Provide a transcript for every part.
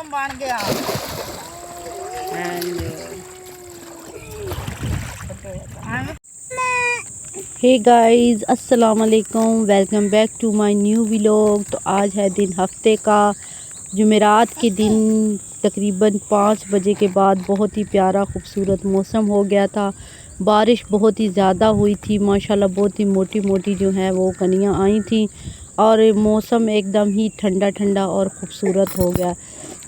मौसम बन गया। हे गाइस, अस्सलाम वालेकुम, welcome back to my new vlog. तो आज है दिन हफ्ते का, जुमेरात के दिन तकरीबन 5 बजे के बाद बहुत ही प्यारा खूबसूरत मौसम हो गया था। बारिश बहुत ही ज़्यादा हुई थी माशाल्लाह, बहुत ही मोटी मोटी जो है वो कनियाँ आई थी और मौसम एकदम ही ठंडा ठंडा और ख़ूबसूरत हो गया।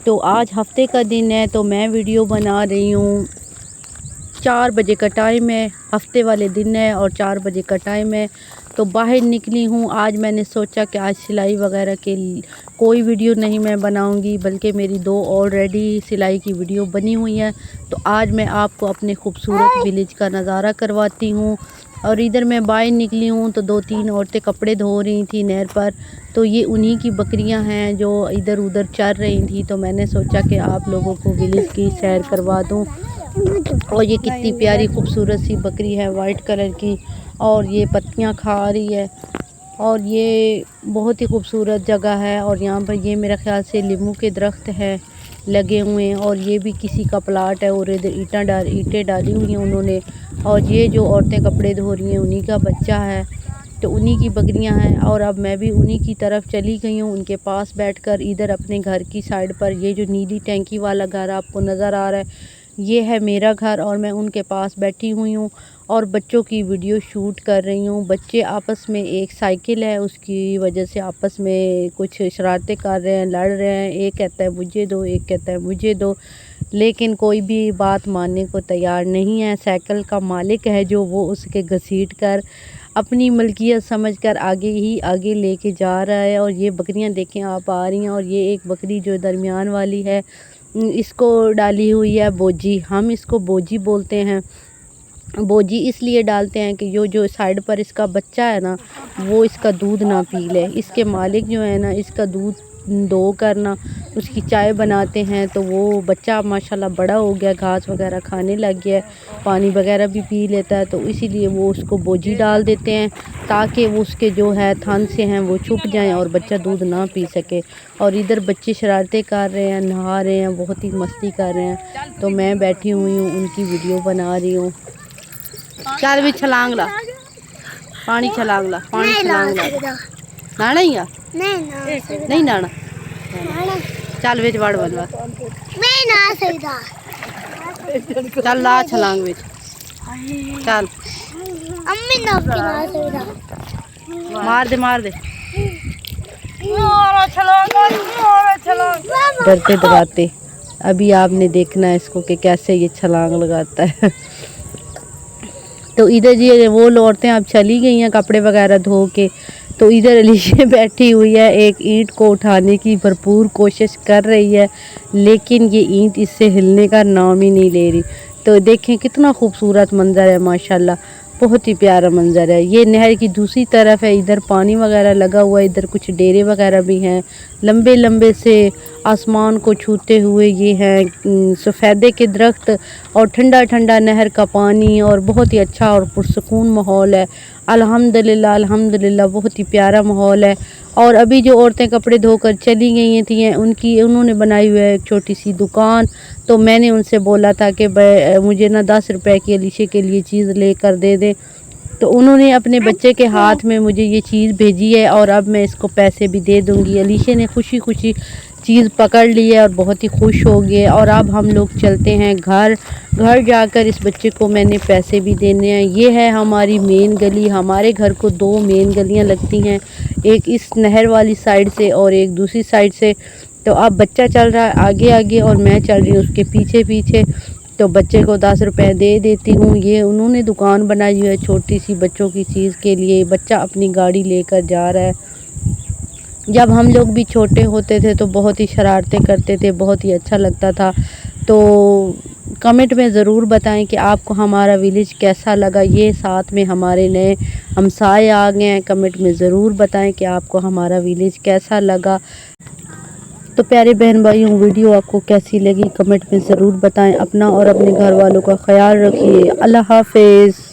तो आज हफ्ते का दिन है तो मैं वीडियो बना रही हूँ। 4 बजे का टाइम है, हफ्ते वाले दिन है और 4 बजे का टाइम है। तो बाहर निकली हूँ। आज मैंने सोचा कि आज सिलाई वगैरह के कोई वीडियो नहीं मैं बनाऊंगी, बल्कि मेरी 2 ऑलरेडी सिलाई की वीडियो बनी हुई है। तो आज मैं आपको अपने खूबसूरत विलेज का नज़ारा करवाती हूँ। और इधर मैं बाहर निकली हूँ तो 2-3 औरतें कपड़े धो रही थी नहर पर। तो ये उन्हीं की बकरियां हैं जो इधर उधर चर रही थी। तो मैंने सोचा कि आप लोगों को विलेज की सैर करवा दूँ। और ये कितनी प्यारी खूबसूरत सी बकरी है वाइट कलर की, और ये पत्तियां खा रही है। और ये बहुत ही खूबसूरत जगह है। और यहाँ पर ये मेरे ख्याल से लीमू के दरख्त हैं लगे हुए हैं, और ये भी किसी का प्लाट है और इधर ईंटें डाली हुई हैं उन्होंने। और ये जो औरतें कपड़े धो रही हैं उन्हीं का बच्चा है, तो उन्हीं की बकरियां हैं। और अब मैं भी उन्हीं की तरफ चली गई हूँ, उनके पास बैठकर। इधर अपने घर की साइड पर ये जो नीली टैंकी वाला घर आपको नज़र आ रहा है, ये है मेरा घर और मैं उनके पास बैठी हुई हूँ और बच्चों की वीडियो शूट कर रही हूँ। बच्चे आपस में, एक साइकिल है उसकी वजह से आपस में कुछ शरारतें कर रहे हैं, लड़ रहे हैं। एक कहता है मुझे दो, एक कहता है मुझे दो, लेकिन कोई भी बात मानने को तैयार नहीं है। साइकिल का मालिक है जो, वो उसके घसीट कर अपनी मलकियत समझकर आगे ही आगे लेके जा रहा है। और ये बकरियां देखें आप आ रही हैं। और ये एक बकरी जो दरमियान वाली है, इसको डाली हुई है बोजी। हम इसको बोजी बोलते हैं। बोजी इसलिए डालते हैं कि जो साइड पर इसका बच्चा है ना, वो इसका दूध ना पी ले। इसके मालिक जो है ना, इसका दूध दो करना, उसकी चाय बनाते हैं। तो वो बच्चा माशाल्लाह बड़ा हो गया, घास वगैरह खाने लग गया, पानी वगैरह भी पी लेता है। तो इसीलिए वो उसको बोजी डाल देते हैं ताकि वो उसके जो है थन से हैं वो छुप जाएं और बच्चा दूध ना पी सके। और इधर बच्चे शरारतें कर रहे हैं, नहा रहे हैं, बहुत ही मस्ती कर रहे हैं। तो मैं बैठी हुई हूँ, उनकी वीडियो बना रही हूँ। चल भी छलांग ला, पानी छलांग ला, पानी छलांग ला। नाना ही आ? नहीं नाना, चल विच वड़ बनवा, चल ला छलांग विच, चल मार दे मार दे। डरते डराते अभी आपने देखना है इसको कि कैसे ये छलांग लगाता है। तो इधर ये वो औरतें अब चली गई हैं कपड़े वगैरह धो के। तो इधर अलीशा बैठी हुई है, एक ईंट को उठाने की भरपूर कोशिश कर रही है, लेकिन ये ईंट इससे हिलने का नाम ही नहीं ले रही। तो देखें कितना खूबसूरत मंजर है माशाल्लाह, बहुत ही प्यारा मंजर है। ये नहर की दूसरी तरफ है, इधर पानी वगैरह लगा हुआ है, इधर कुछ डेरे वगैरह भी हैं लंबे लंबे से, आसमान को छूते हुए। ये हैं सफ़ेदे के दरख्त और ठंडा ठंडा नहर का पानी, और बहुत ही अच्छा और पुरसकून माहौल है। अल्हम्दुलिल्लाह अल्हम्दुलिल्लाह, बहुत ही प्यारा माहौल है। और अभी जो औरतें कपड़े धोकर चली गई थी, उन्होंने बनाई हुई है एक छोटी सी दुकान। तो मैंने उनसे बोला था कि मुझे ना 10 रुपए की अलीशा के लिए चीज़ लेकर दे दें। तो उन्होंने अपने बच्चे के हाथ में मुझे ये चीज़ भेजी है और अब मैं इसको पैसे भी दे दूँगी। अलीशा ने खुशी खुशी चीज़ पकड़ ली है और बहुत ही खुश हो गए। और अब हम लोग चलते हैं घर जाकर इस बच्चे को मैंने पैसे भी देने हैं। ये है हमारी मेन गली। हमारे घर को 2 मेन गलियां लगती हैं, एक इस नहर वाली साइड से और एक दूसरी साइड से। तो अब बच्चा चल रहा है आगे आगे और मैं चल रही हूँ उसके पीछे पीछे। तो बच्चे को 10 रुपए दे देती हूँ। ये उन्होंने दुकान बनाई हुई है छोटी सी बच्चों की चीज़ के लिए। बच्चा अपनी गाड़ी लेकर जा रहा है। जब हम लोग भी छोटे होते थे तो बहुत ही शरारतें करते थे, बहुत ही अच्छा लगता था। तो कमेंट में ज़रूर बताएं कि आपको हमारा विलेज कैसा लगा। ये साथ में हमारे नए हमसाए आ गए हैं। कमेंट में ज़रूर बताएं कि आपको हमारा विलेज कैसा लगा। तो प्यारे बहन भाइयों, वीडियो आपको कैसी लगी कमेंट में ज़रूर बताएं। अपना और अपने घर वालों का ख्याल रखिए। अल्लाह हाफिज़।